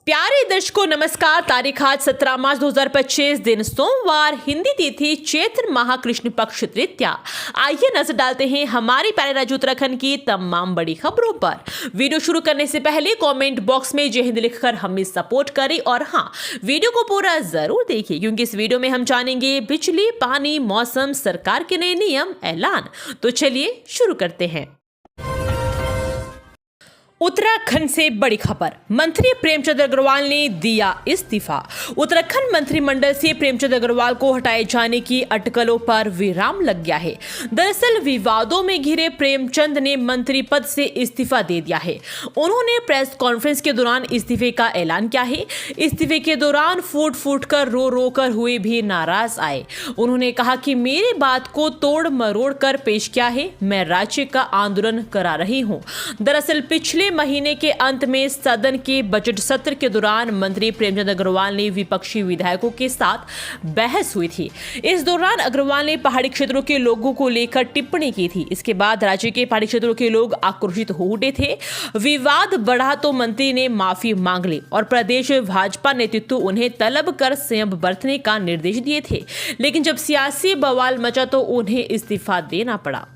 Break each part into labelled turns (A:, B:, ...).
A: प्यारे दर्शकों नमस्कार। तारीख आज 17 मार्च 2025 दिन सोमवार, हिंदी तिथि चैत्र माह कृष्ण पक्ष तृतीया। आइए नजर डालते हैं हमारे प्यारे राज्य उत्तराखंड की तमाम बड़ी खबरों पर। वीडियो शुरू करने से पहले कमेंट बॉक्स में जय हिंद लिखकर हमें सपोर्ट करें और हाँ, वीडियो को पूरा जरूर देखिए क्योंकि इस वीडियो में हम जानेंगे बिजली, पानी, मौसम, सरकार के नए नियम, ऐलान। तो चलिए शुरू करते हैं। उत्तराखंड से बड़ी खबर, मंत्री प्रेमचंद अग्रवाल ने दिया इस्तीफा। उत्तराखंड मंत्रिमंडल से प्रेमचंद अग्रवाल को हटाए जाने की अटकलों पर विराम लग गया है। दरअसल विवादों में घिरे प्रेमचंद ने मंत्री पद से इस्तीफा दे दिया है। उन्होंने प्रेस कॉन्फ्रेंस के दौरान इस्तीफे का ऐलान किया है। इस्तीफे के दौरान फूट फूट कर रो कर हुए भी नाराज आए। उन्होंने कहा कि मेरी बात को तोड़ मरोड़ कर पेश किया है, मैं राज्य का आंदोलन करा रही हूँ। दरअसल पिछले महीने के अंत में सदन के बजट सत्र के दौरान मंत्री प्रेमचंद अग्रवाल ने विपक्षी विधायकों के साथ बहस हुई थी। इस दौरान अग्रवाल ने पहाड़ी क्षेत्रों के लोगों को लेकर टिप्पणी की थी। इसके बाद राज्य के पहाड़ी क्षेत्रों के लोग आक्रोशित हो उठे थे। विवाद बढ़ा तो मंत्री ने माफी मांग ली और प्रदेश भाजपा नेतृत्व उन्हें तलब कर संयम बरतने का निर्देश दिए थे, लेकिन जब सियासी बवाल मचा तो उन्हें इस्तीफा देना पड़ा।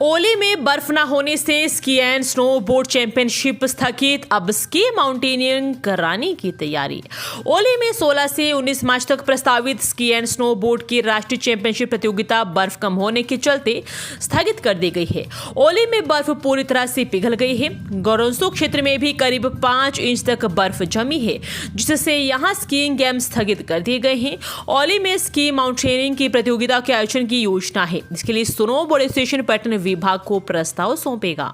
A: ओली में बर्फ न होने से ski and snow board championship स्थगित, अब स्की माउंटेनियरिंग कराने की तैयारी। ओली में 16 से 19 मार्च तक प्रस्तावित स्की एंड स्नो बोर्ड की राष्ट्रीय चैंपियनशिप प्रतियोगिता बर्फ कम होने के चलते स्थगित कर दी गई है। ओली में बर्फ पूरी तरह से पिघल गई है। गोरोंसो क्षेत्र में भी करीब 5 इंच तक बर्फ जमी है, जिससे यहाँ स्कीइंग गेम स्थगित कर दिए गए हैं। ओली में स्की माउंटेनियरिंग की प्रतियोगिता के आयोजन की योजना है। इसके लिए स्नो बोर्ड एसोसिएशन पर्यटन विभाग को प्रस्ताव सौंपेगा।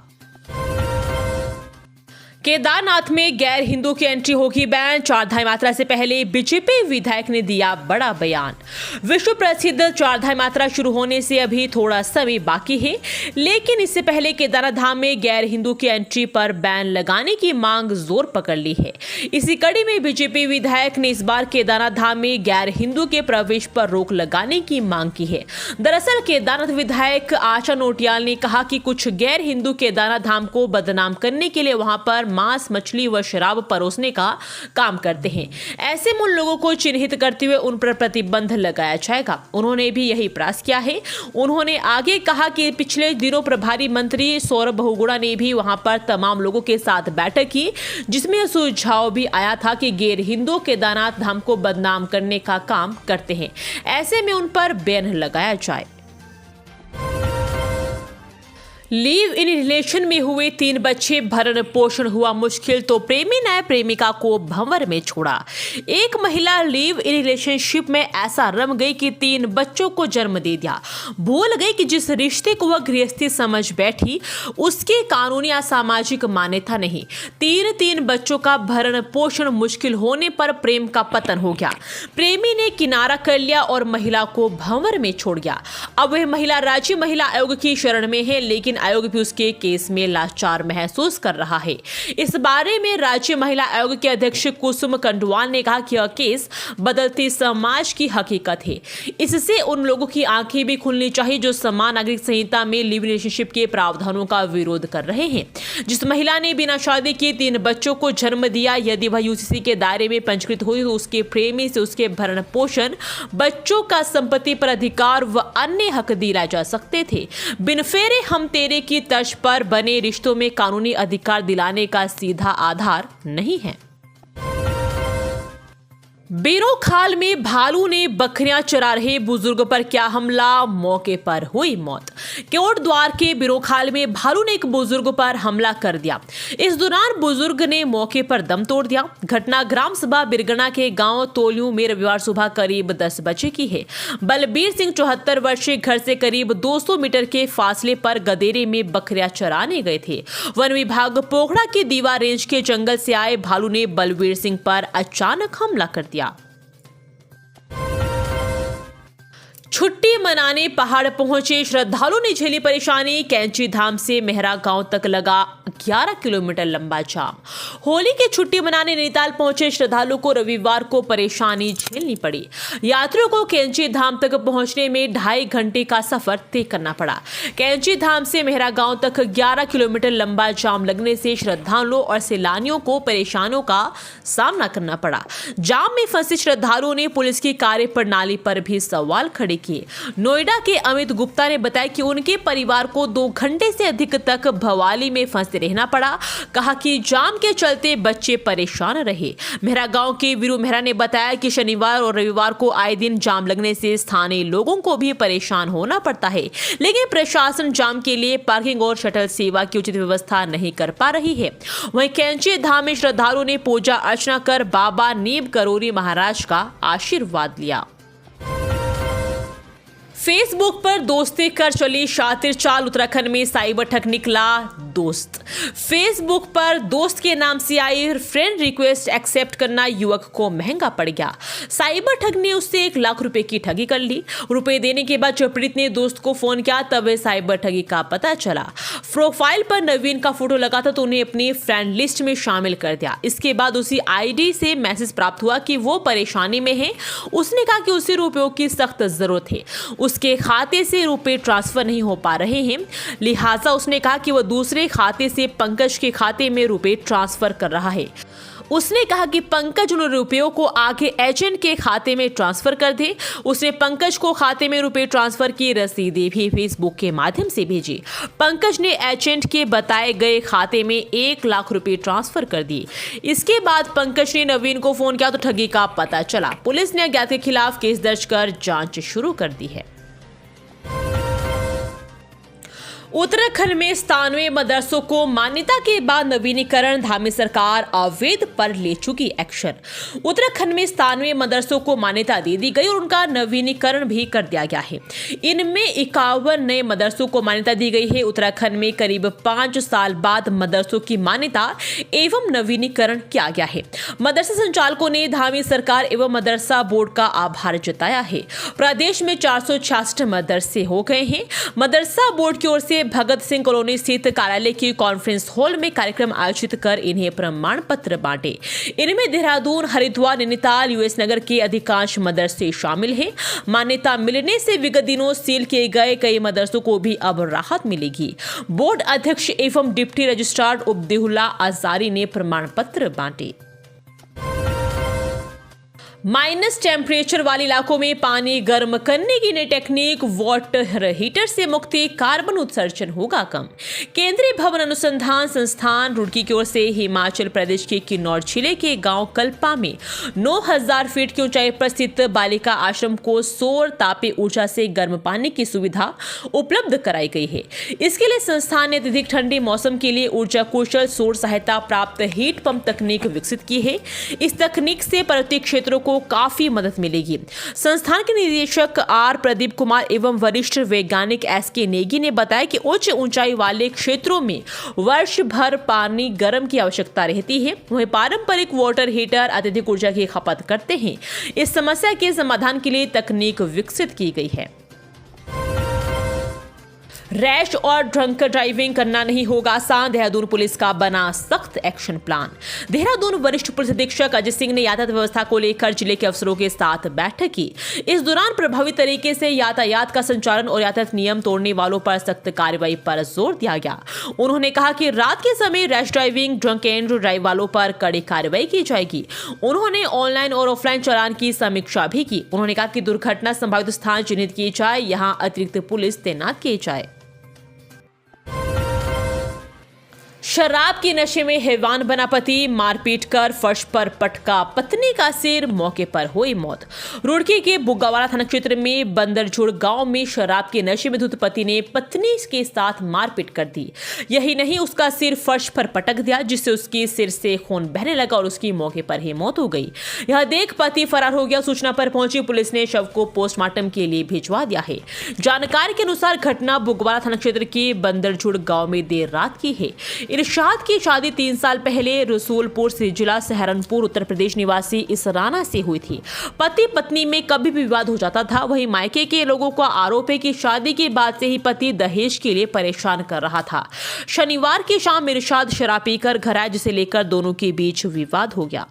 A: केदारनाथ में गैर हिंदू की एंट्री होगी बैन, चारधाम यात्रा से पहले बीजेपी विधायक ने दिया बड़ा बयान। विश्व प्रसिद्ध चारधाम यात्रा शुरू होने से अभी थोड़ा समय बाकी है, लेकिन इससे पहले केदारनाथ धाम में गैर हिंदू की एंट्री पर बैन लगाने की मांग जोर पकड़ ली है। इसी कड़ी में बीजेपी विधायक ने इस बार केदारनाथ धाम में गैर हिंदू के प्रवेश पर रोक लगाने की मांग की है। दरअसल केदारनाथ विधायक आशा नोटियाल ने कहा कि कुछ गैर हिंदू केदारनाथ धाम को बदनाम करने के लिए वहां पर मांस, मछली व शराब परोसने का काम करते हैं। ऐसे में उन लोगों को चिन्हित करते हुए उन पर प्रतिबंध लगाया जाएगा। उन्होंने भी यही प्रयास किया है। उन्होंने आगे कहा कि पिछले दिनों प्रभारी मंत्री सौरभ बहुगुणा ने भी वहां पर तमाम लोगों के साथ बैठक की, जिसमें सुझाव भी आया था कि गैर हिंदू केदारनाथ धाम को बदनाम करने का काम करते हैं। ऐसे में उन पर बैन लगाया जाए। लिव इन रिलेशन में हुए 3 बच्चे, भरण पोषण हुआ मुश्किल तो प्रेमी ने प्रेमिका को भंवर में छोड़ा। एक महिला लिव इन रिलेशनशिप में ऐसा रम गई कि 3 बच्चों को जन्म दे दिया। भूल गई कि जिस रिश्ते को वह गृहस्थी समझ बैठी उसकी कानूनी या सामाजिक मान्यता नहीं। 3 बच्चों का भरण पोषण मुश्किल होने पर प्रेम का पतन हो गया। प्रेमी ने किनारा कर लिया और महिला को भंवर में छोड़ गया। अब वह महिला राज्य महिला आयोग की शरण में है, लेकिन आयोग भी उसके केस में लाचार महसूस कर रहा है। इस बारे में राज्य महिला आयोग के अध्यक्ष कुसुम कंडवाल ने कहा कि यह केस बदलते समाज की हकीकत है। इससे उन लोगों की आंखें भी खुलनी चाहिए जो समान नागरिक संहिता में लिव इन रिलेशनशिप के प्रावधानों का विरोध कर रहे हैं। जिस महिला ने बिना शादी के 3 बच्चों को जन्म दिया, यदि वह यूसीसी के दायरे में पंजीकृत हुई तो उसके प्रेमी से उसके भरण पोषण, बच्चों का संपत्ति पर अधिकार व अन्य हक दिलाए जा सकते थे। बिन फेरे हम तेरे की तर्ज पर बने रिश्तों में कानूनी अधिकार दिलाने का सीधा आधार नहीं है। बिरोखाल में भालू ने बकरियां चरा रहे बुजुर्ग पर किया हमला, मौके पर हुई मौत। केवट द्वार के बिरोखाल में भालू ने एक बुजुर्ग पर हमला कर दिया। इस दौरान बुजुर्ग ने मौके पर दम तोड़ दिया। घटना ग्राम सभा बिरगना के गांव तोलियों में रविवार सुबह करीब 10 बजे की है। बलबीर सिंह 74 वर्षीय घर से करीब 200 मीटर के फासले पर गदेरे में बकरियां चराने गए थे। वन विभाग पोखड़ा की दीवा रेंज के जंगल से आए भालू ने बलबीर सिंह पर अचानक हमला कर दिया। छुट्टी मनाने पहाड़ पहुंचे श्रद्धालुओं ने झेली परेशानी। कैंची धाम से मेहरा गांव तक लगा 11 किलोमीटर लंबा जाम। होली की छुट्टी मनाने नैनीताल पहुंचे श्रद्धालुओं को रविवार को परेशानी झेलनी पड़ी। यात्रियों को कैंची धाम तक पहुंचने में 2.5 घंटे का सफर तय करना पड़ा। कैंची धाम से मेहरा गांव तक 11 किलोमीटर लंबा जाम लगने से श्रद्धालुओं और सैलानियों को परेशानियों का सामना करना पड़ा। जाम में फंसे श्रद्धालुओं ने पुलिस की कार्य प्रणाली पर भी सवाल खड़े किए। नोएडा के अमित गुप्ता ने बताया कि उनके परिवार को 2 घंटे से अधिक तक भवाली में फंसे रहना पड़ा। कहा कि जाम के चलते बच्चे परेशान रहे। मेहरा गांव के वीरू मेहरा ने बताया कि शनिवार और रविवार को आए दिन जाम लगने से स्थानीय लोगों को भी परेशान होना पड़ता है, लेकिन प्रशासन जाम के लिए पार्किंग और शटल सेवा की उचित व्यवस्था नहीं कर पा रही है। वहीं कैंची धाम में श्रद्धालुओं ने पूजा अर्चना कर बाबा नीम करोरी महाराज का आशीर्वाद लिया। फेसबुक पर दोस्ती कर चली शातिर चाल। उत्तराखंड में साइबर ठग निकला दोस्त। फेसबुक पर दोस्त के नाम से आई फ्रेंड रिक्वेस्ट एक्सेप्ट करना युवक को महंगा पड़ गया। साइबर ठग ने उससे 1 लाख रुपए की ठगी कर ली। रुपए देने के बाद जब पीड़ित ने दोस्त को फोन किया तब साइबर ठगी का पता चला। प्रोफाइल पर नवीन का फोटो लगा था तो उन्हें अपनी फ्रेंड लिस्ट में शामिल कर दिया। इसके बाद उसी आईडी से मैसेज प्राप्त हुआ कि वो परेशानी में है। उसने कहा कि उसे रुपयों की सख्त जरूरत है, उसके खाते से रुपए ट्रांसफर नहीं हो पा रहे हैं, लिहाजा उसने कहा कि वह दूसरे खाते से पंकज के खाते में रुपए ट्रांसफर कर रहा है। उसने कहा कि पंकज उन रुपयों को आगे एजेंट के खाते में ट्रांसफर कर दे। उसने पंकज को खाते में रुपए ट्रांसफर की रसीदें भी फेसबुक के माध्यम से भेजी। पंकज ने एजेंट के बताए गए खाते में 1 लाख रुपए ट्रांसफर कर दिए। इसके बाद पंकज ने नवीन को फोन किया तो ठगी का पता चला। पुलिस ने अज्ञात के खिलाफ केस दर्ज कर जांच शुरू कर दी है। उत्तराखंड में 97 मदरसों को मान्यता के बाद नवीनीकरण। धामी सरकार अवैध पर ले चुकी एक्शन। उत्तराखंड में 97 मदरसों को मान्यता दे दी गई और उनका नवीनीकरण भी कर दिया गया है। इनमें 51 नए मदरसों को मान्यता दी गई है। उत्तराखंड में करीब 5 साल बाद मदरसों की मान्यता एवं नवीनीकरण किया गया है। मदरसा संचालकों ने धामी सरकार एवं मदरसा बोर्ड का आभार जताया है। प्रदेश में 466 मदरसे हो गए हैं। मदरसा बोर्ड की ओर से भगत सिंह कॉलोनी स्थित कार्यालय की कॉन्फ्रेंस हॉल में कार्यक्रम आयोजित कर इन्हें प्रमाण पत्र बांटे। इनमें देहरादून, हरिद्वार, नैनीताल, यूएस नगर के अधिकांश मदरसे शामिल हैं। मान्यता मिलने से विगत दिनों सील किए गए कई मदरसों को भी अब राहत मिलेगी। बोर्ड अध्यक्ष एवं डिप्टी रजिस्ट्रार उब्दिहुल्ला अजारी ने प्रमाण पत्र बांटे। माइनस टेम्परेचर वाले इलाकों में पानी गर्म करने की नई टेक्निक वाटर हीटर से मुक्ति, कार्बन उत्सर्जन होगा कम। केंद्रीय भवन अनुसंधान संस्थान रुड़की की ओर से हिमाचल प्रदेश के किन्नौर जिले के गांव कल्पा में 9000 फीट की ऊंचाई पर स्थित बालिका आश्रम को सौर तापीय ऊर्जा से गर्म पानी की सुविधा उपलब्ध कराई गई है। इसके लिए संस्थान ने अत्यधिक ठंडे मौसम के लिए ऊर्जा कुशल सौर सहायता प्राप्त हीट पंप तकनीक विकसित की है। इस तकनीक से पर्वतीय क्षेत्रों को काफी मदद मिलेगी। संस्थान के निदेशक आर प्रदीप कुमार एवं वरिष्ठ वैज्ञानिक एसके नेगी ने बताया कि उच्च ऊंचाई वाले क्षेत्रों में वर्ष भर पानी गर्म की आवश्यकता रहती है। वहीं पारंपरिक वाटर हीटर अत्यधिक ऊर्जा की खपत करते हैं। इस समस्या के समाधान के लिए तकनीक विकसित की गई है। रैश और ड्रंक ड्राइविंग करना नहीं होगा आसान, देहरादून पुलिस का बना सख्त एक्शन प्लान। देहरादून वरिष्ठ पुलिस अधीक्षक अजय सिंह ने यातायात व्यवस्था को लेकर जिले के अफसरों के साथ बैठक की। इस दौरान प्रभावी तरीके से यातायात का संचालन और यातायात नियम तोड़ने वालों पर सख्त कार्रवाई पर जोर दिया गया। उन्होंने कहा कि रात के समय rash driving, drunk and drive वालों पर कड़ी कार्रवाई की जाएगी। उन्होंने ऑनलाइन और ऑफलाइन चालान की समीक्षा भी की। उन्होंने कहा कि दुर्घटना संभावित स्थान चिन्हित किए जाए, यहाँ अतिरिक्त पुलिस तैनात किए जाए। शराब के नशे में हैवान बना पति, मारपीट कर फर्श पर पटका पत्नी का सिर, मौके पर हुई मौत। रुड़की के बुग्गावाला थाना क्षेत्र में बंदरझुड़ गांव में शराब के नशे में धुत पति ने पत्नी के साथ मारपीट कर दी। यही नहीं, उसका सिर फर्श पर पटक दिया, जिससे उसके सिर से खून बहने लगा और उसकी मौके पर ही मौत हो गई। यह देख पति फरार हो गया। सूचना पर पहुंची पुलिस ने शव को पोस्टमार्टम के लिए भिजवा दिया है। जानकारी के अनुसार घटना बुग्गावाला थाना क्षेत्र के बंदरझुड़ गाँव में देर रात की है। इन इरशाद की शादी 3 साल पहले रसूलपुर से जिला सहारनपुर उत्तर प्रदेश निवासी इस राना से हुई थी। पति पत्नी में कभी भी विवाद हो जाता था। वहीं मायके के लोगों का आरोप है कि शादी के बाद से ही पति दहेज के लिए परेशान कर रहा था। शनिवार की शाम इरशाद शराब पीकर घर आए, जिसे लेकर दोनों के बीच विवाद हो गया।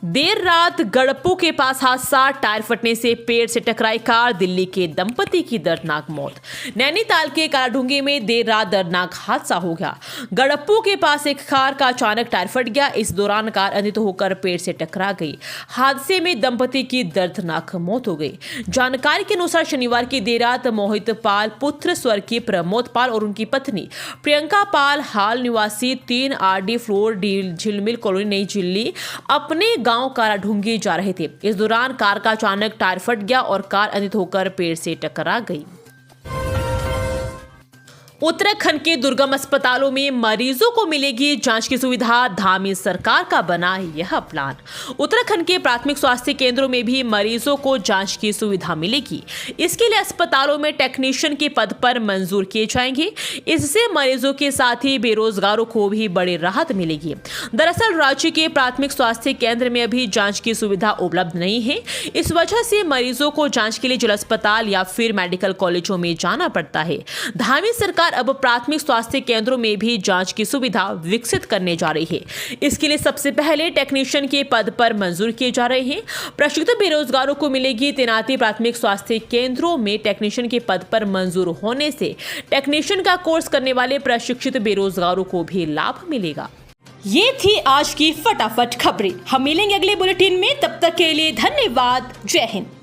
A: देर रात गड़पू के पास हादसा, टायर फटने से पेड़ से टकराई कार, दिल्ली के दंपति की दर्दनाक मौत। नैनीताल के कालाढूंगी में देर रात दर्दनाक हादसा हो गया। गड़पू के पास एक कार का अचानक टायर फट गया। इस दौरान कार अनित होकर पेड़ से टकरा गई। हादसे में दंपति की दर्दनाक मौत हो गई। जानकारी के अनुसार शनिवार की देर रात मोहित पाल पुत्र स्वर्गीय प्रमोद पाल और उनकी पत्नी प्रियंका पाल हाल निवासी 3 RD फ्लोर झिलमिल कॉलोनी नई दिल्ली अपने गांव कालाढूंगी जा रहे थे। इस दौरान कार का अचानक टायर फट गया और कार अनित होकर पेड़ से टकरा गई। उत्तराखंड के दुर्गम अस्पतालों में मरीजों को मिलेगी जांच की सुविधा, धामी सरकार का बना यह प्लान। उत्तराखंड के प्राथमिक स्वास्थ्य केंद्रों में भी मरीजों को जांच की सुविधा मिलेगी। इसके लिए अस्पतालों में टेक्नीशियन के पद पर मंजूर किए जाएंगे। इससे मरीजों के साथ ही बेरोजगारों को भी बड़ी राहत मिलेगी। दरअसल राज्य के प्राथमिक स्वास्थ्य केंद्र में अभी जांच की सुविधा उपलब्ध नहीं है। इस वजह से मरीजों को जांच के लिए जिला अस्पताल या फिर मेडिकल कॉलेजों में जाना पड़ता है। धामी सरकार अब प्राथमिक स्वास्थ्य केंद्रों में भी जांच की सुविधा विकसित करने जा रही है। इसके लिए सबसे पहले टेक्नीशियन के पद पर मंजूर किए जा रहे हैं। प्रशिक्षित बेरोजगारों को मिलेगी तैनाती। प्राथमिक स्वास्थ्य केंद्रों में टेक्नीशियन के पद पर मंजूर होने से टेक्नीशियन का कोर्स करने वाले प्रशिक्षित बेरोजगारों को भी लाभ मिलेगा। ये थी आज की फटाफट खबरें। हम मिलेंगे अगले बुलेटिन में, तब तक के लिए धन्यवाद। जय हिंद।